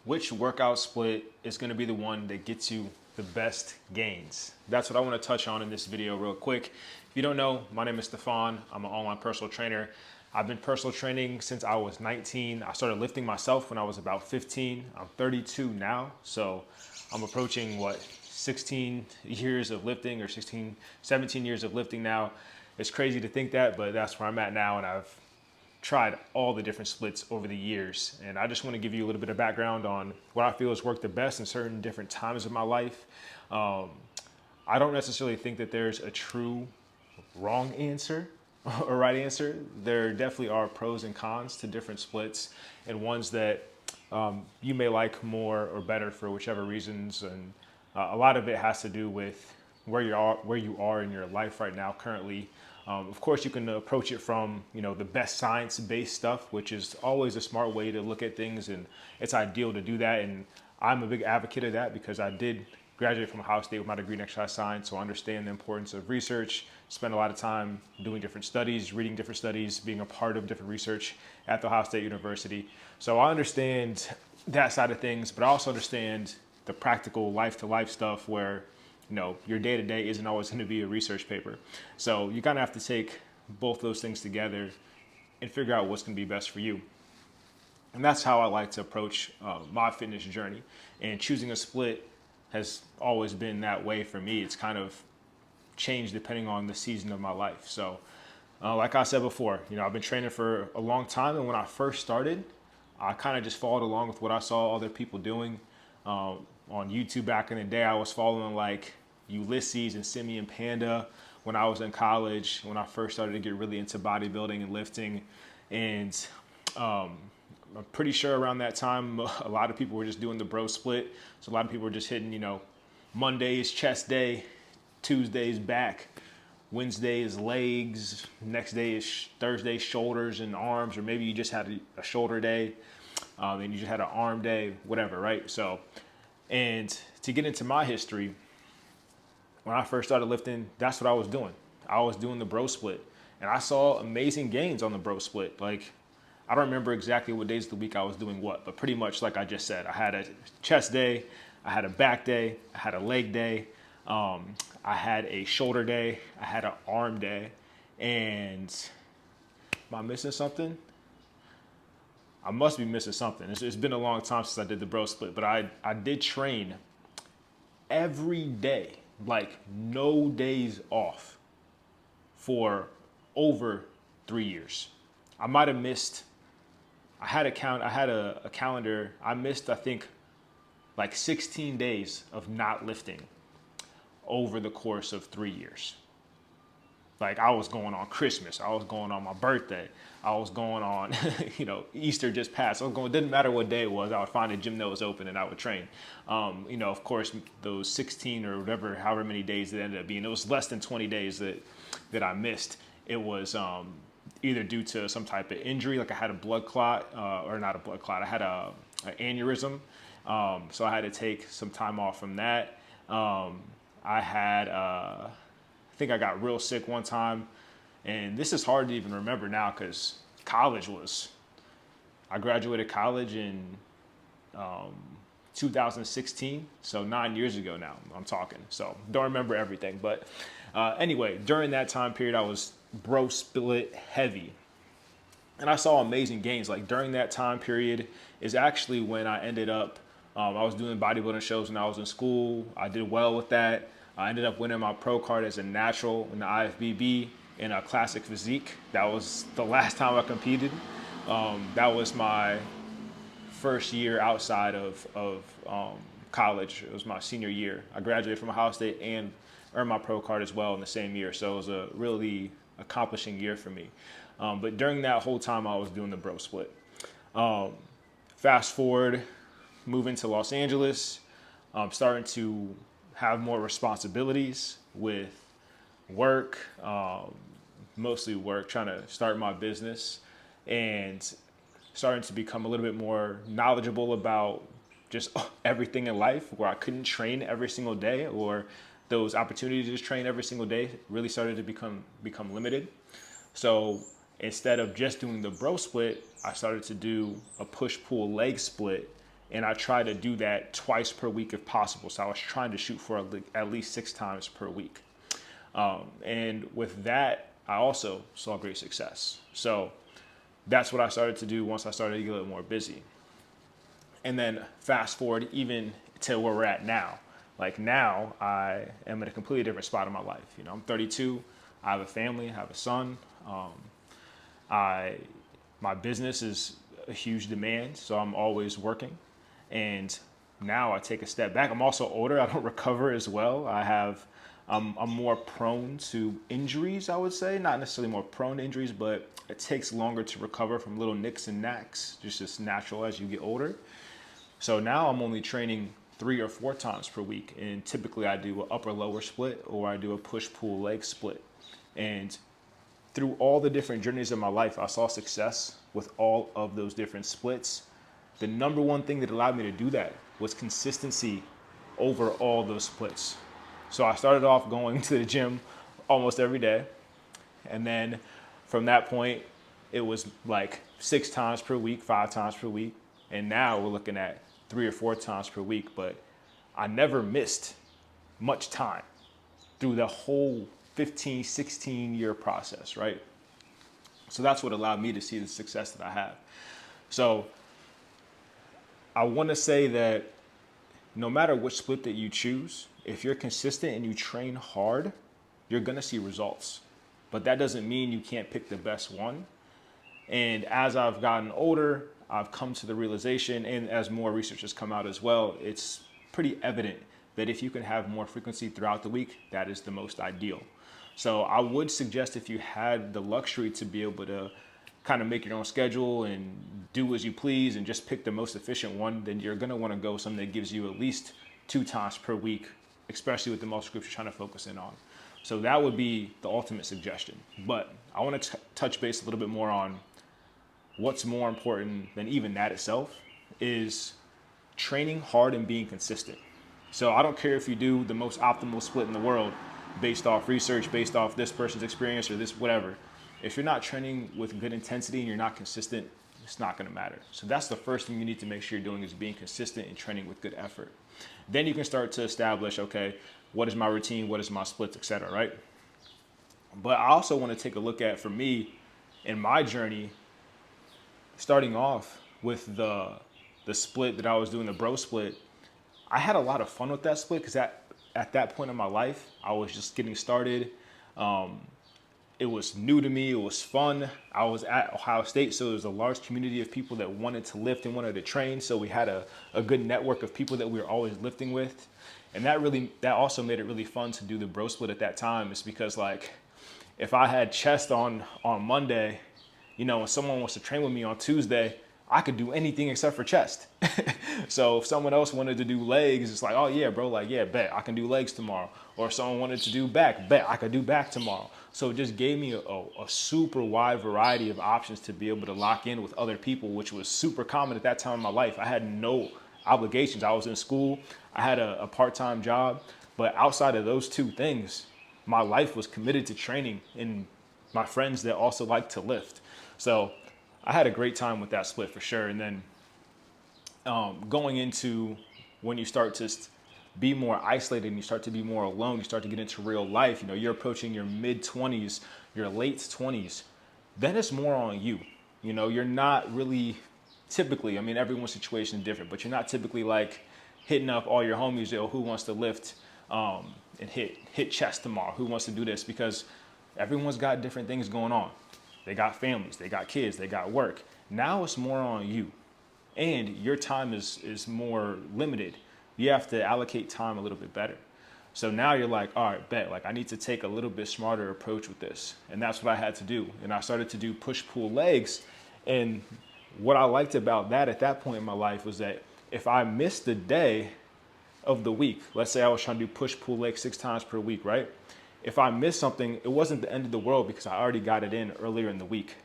Which workout split is going to be the one that gets you the best gains? That's what I want to touch on in this video real quick. If you don't know, my name is Stefan. I'm an online personal trainer. I've been personal training since I was 19. I started lifting myself when I was about 15. I'm 32 now, so I'm approaching 16 years of lifting, or 16, 17 years of lifting now. It's crazy to think that, but that's where I'm at now, and I've tried all the different splits over the years. And I just want to give you a little bit of background on what I feel has worked the best in certain different times of my life. I don't necessarily think that there's a true wrong answer or right answer. There definitely are pros and cons to different splits, and ones that you may like more or better for whichever reasons. And a lot of it has to do with where you are in your life right now currently. Of course, you can approach it from the best science-based stuff, which is always a smart way to look at things, and it's ideal to do that. And I'm a big advocate of that because I did graduate from Ohio State with my degree in exercise science, so I understand the importance of research. Spend a lot of time doing different studies, reading different studies, being a part of different research at the Ohio State University. So I understand that side of things, but I also understand the practical life-to-life stuff where your day-to-day isn't always going to be a research paper. So you kind of have to take both those things together and figure out what's going to be best for you. And that's how I like to approach my fitness journey. And choosing a split has always been that way for me. It's kind of changed depending on the season of my life. So like I said before, I've been training for a long time. And when I first started, I kind of just followed along with what I saw other people doing. On YouTube back in the day, I was following like Ulysses and Simeon Panda when I was in college, when I first started to get really into bodybuilding and lifting. And I'm pretty sure around that time, a lot of people were just doing the bro split. So a lot of people were just hitting, Mondays, chest day, Tuesdays, back, Wednesdays, legs, next day is Thursday, shoulders and arms, or maybe you just had a shoulder day, then you just had an arm day, whatever, right? So, and to get into my history, when I first started lifting, that's what I was doing. I was doing the bro split, and I saw amazing gains on the bro split. Like, I don't remember exactly what days of the week I was doing what, but pretty much like I just said, I had a chest day, I had a back day, I had a leg day, I had a shoulder day, I had an arm day, and am I missing something? I must be missing something. It's been a long time since I did the bro split, but I did train every day, like no days off, for over 3 years. I might have missed, I had a calendar. I missed, I think, like 16 days of not lifting over the course of 3 years. Like, I was going on Christmas, I was going on my birthday, I was going on, Easter just passed. I was going, it didn't matter what day it was, I would find a gym that was open and I would train. Of course, those 16 or whatever, however many days it ended up being, it was less than 20 days that I missed. It was either due to some type of injury, like I had a blood clot, or not a blood clot, I had an aneurysm. So I had to take some time off from that. I think I got real sick one time, and this is hard to even remember now because I graduated college in 2016, so 9 years ago now I'm talking. So don't remember everything, but anyway, during that time period, I was bro split heavy, and I saw amazing gains. Like, during that time period is actually when I ended up, I was doing bodybuilding shows when I was in school. I did well with that. I ended up winning my pro card as a natural in the IFBB in a classic physique. That was the last time I competed. That was my first year outside of college. It was my senior year. I graduated from Ohio State and earned my pro card as well in the same year. So it was a really accomplishing year for me. But during that whole time, I was doing the bro split. Fast forward, moving to Los Angeles, starting to have more responsibilities with work, mostly work, trying to start my business, and starting to become a little bit more knowledgeable about just everything in life, where I couldn't train every single day, or those opportunities to just train every single day really started to become limited. So instead of just doing the bro split, I started to do a push-pull leg split And I try to do that twice per week if possible. So I was trying to shoot for at least 6 times per week. And with that, I also saw great success. So that's what I started to do once I started to get a little more busy. And then fast forward even to where we're at now. Like now I am in a completely different spot in my life. You know, I'm 32. I have a family. I have a son. My business is a huge demand, so I'm always working. And now I take a step back. I'm also older. I don't recover as well. I'm more prone to injuries, I would say. Not necessarily more prone to injuries, but it takes longer to recover from little nicks and knacks, just as natural as you get older. So now I'm only training 3 or 4 times per week. And typically I do an upper lower split, or I do a push pull leg split. And through all the different journeys of my life, I saw success with all of those different splits. The number one thing that allowed me to do that was consistency over all those splits. So I started off going to the gym almost every day. And then from that point, it was like 6 times per week, 5 times per week. And now we're looking at 3 or 4 times per week. But I never missed much time through the whole 15, 16-year process, right? So that's what allowed me to see the success that I have. So I want to say that no matter which split that you choose, if you're consistent and you train hard, you're going to see results. But that doesn't mean you can't pick the best one. And as I've gotten older, I've come to the realization, and as more research has come out as well, it's pretty evident that if you can have more frequency throughout the week, that is the most ideal. So I would suggest, if you had the luxury to be able to kind of make your own schedule and do as you please and just pick the most efficient one, then you're going to want to go something that gives you at least 2 times per week, especially with the muscle groups you're trying to focus in on. So that would be the ultimate suggestion. But I want to touch base a little bit more on what's more important than even that itself is training hard and being consistent. So I don't care if you do the most optimal split in the world based off research, based off this person's experience or this whatever. If you're not training with good intensity and you're not consistent, it's not going to matter. So that's the first thing you need to make sure you're doing, is being consistent and training with good effort. Then you can start to establish, okay, what is my routine? What is my splits, et cetera, right? But I also want to take a look at, for me, in my journey, starting off with the split that I was doing, the bro split, I had a lot of fun with that split because at that point in my life, I was just getting started. It was new to me. It was fun. I was at Ohio State, so there was a large community of people that wanted to lift and wanted to train. So we had a good network of people that we were always lifting with. And that also made it really fun to do the bro split at that time. It's because, like, if I had chest on Monday, you know, when someone wants to train with me on Tuesday, I could do anything except for chest. So if someone else wanted to do legs, it's like, oh yeah, bro, like, yeah, bet I can do legs tomorrow. Or if someone wanted to do back, bet I could do back tomorrow. So it just gave me a super wide variety of options to be able to lock in with other people, which was super common at that time in my life. I had no obligations. I was in school. I had a part-time job. But outside of those two things, my life was committed to training and my friends that also like to lift. So I had a great time with that split for sure. And then going into when you start to be more isolated and you start to be more alone, you start to get into real life, you know, you're approaching your mid-20s, your late 20s, then it's more on you. You know, you're not really typically, I mean, everyone's situation is different, but you're not typically like hitting up all your homies, yo, who wants to lift and hit chest tomorrow? Who wants to do this? Because everyone's got different things going on. They got families, they got kids, they got work. Now it's more on you. And your time is more limited. You have to allocate time a little bit better. So now you're like, all right, bet, like I need to take a little bit smarter approach with this. And that's what I had to do. And I started to do push-pull legs. And what I liked about that at that point in my life was that if I missed a day of the week, let's say I was trying to do push-pull legs 6 times per week, right? If I missed something, it wasn't the end of the world because I already got it in earlier in the week.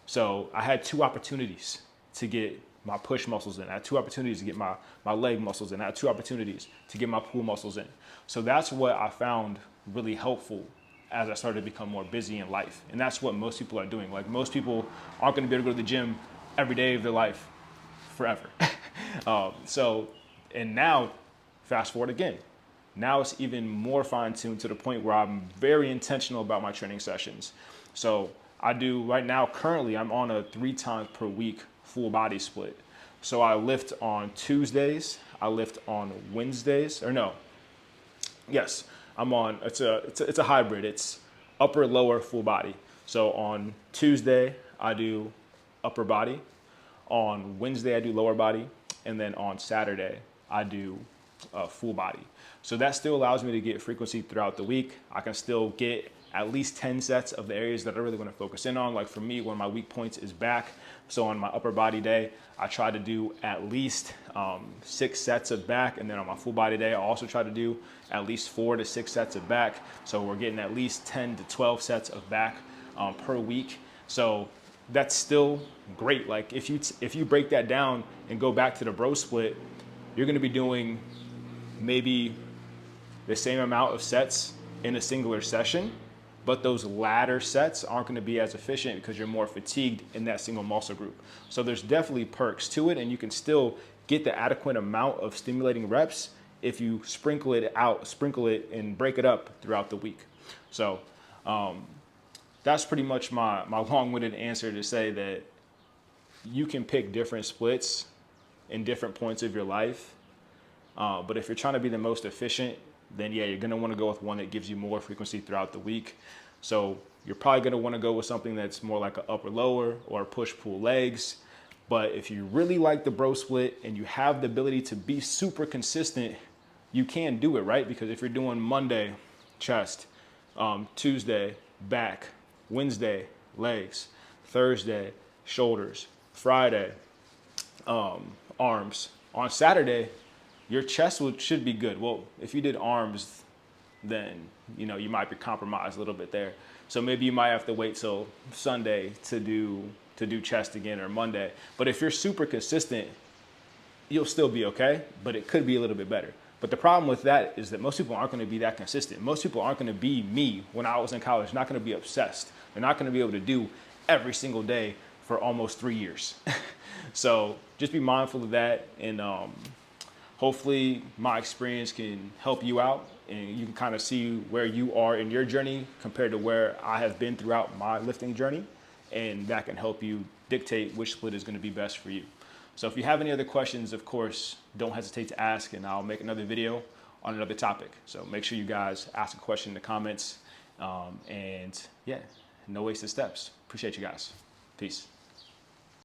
So I had 2 opportunities to get my push muscles in. I had 2 opportunities to get my leg muscles in. I had 2 opportunities to get my pull muscles in. So that's what I found really helpful as I started to become more busy in life. And that's what most people are doing. Like most people aren't going to be able to go to the gym every day of their life forever. And now, fast forward again. Now it's even more fine-tuned to the point where I'm very intentional about my training sessions. So I do right now, currently, I'm on a 3 times per week full body split. So I lift on Tuesdays, I lift on Wednesdays, or no, yes, I'm on, it's a hybrid. It's upper, lower, full body. So on Tuesday, I do upper body. On Wednesday, I do lower body. And then on Saturday, I do full body. So that still allows me to get frequency throughout the week. I can still get at least 10 sets of the areas that I really want to focus in on. Like for me, one of my weak points is back. So on my upper body day, I try to do at least 6 sets of back. And then on my full body day, I also try to do at least 4 to 6 sets of back. So we're getting at least 10 to 12 sets of back per week. So that's still great. Like if you break that down and go back to the bro split, you're going to be doing maybe the same amount of sets in a singular session, but those latter sets aren't going to be as efficient because you're more fatigued in that single muscle group. So there's definitely perks to it, and you can still get the adequate amount of stimulating reps if you sprinkle it and break it up throughout the week. So that's pretty much my long-winded answer to say that you can pick different splits in different points of your life. But if you're trying to be the most efficient, then yeah, you're going to want to go with one that gives you more frequency throughout the week. So you're probably going to want to go with something that's more like an upper lower or push pull legs. But if you really like the bro split and you have the ability to be super consistent, you can do it, right? Because if you're doing Monday, chest, Tuesday, back, Wednesday, legs, Thursday, shoulders, Friday, arms. On Saturday, your chest should be good. Well, if you did arms, then you might be compromised a little bit there. So maybe you might have to wait till Sunday to do chest again, or Monday. But if you're super consistent, you'll still be okay, but it could be a little bit better. But the problem with that is that most people aren't going to be that consistent. Most people aren't going to be me when I was in college. They're not going to be obsessed. They're not going to be able to do every single day for almost 3 years. So just be mindful of that, and hopefully my experience can help you out, and you can kind of see where you are in your journey compared to where I have been throughout my lifting journey, and that can help you dictate which split is going to be best for you. So if you have any other questions, of course, don't hesitate to ask, and I'll make another video on another topic. So make sure you guys ask a question in the comments, and yeah, no wasted steps. Appreciate you guys. Peace.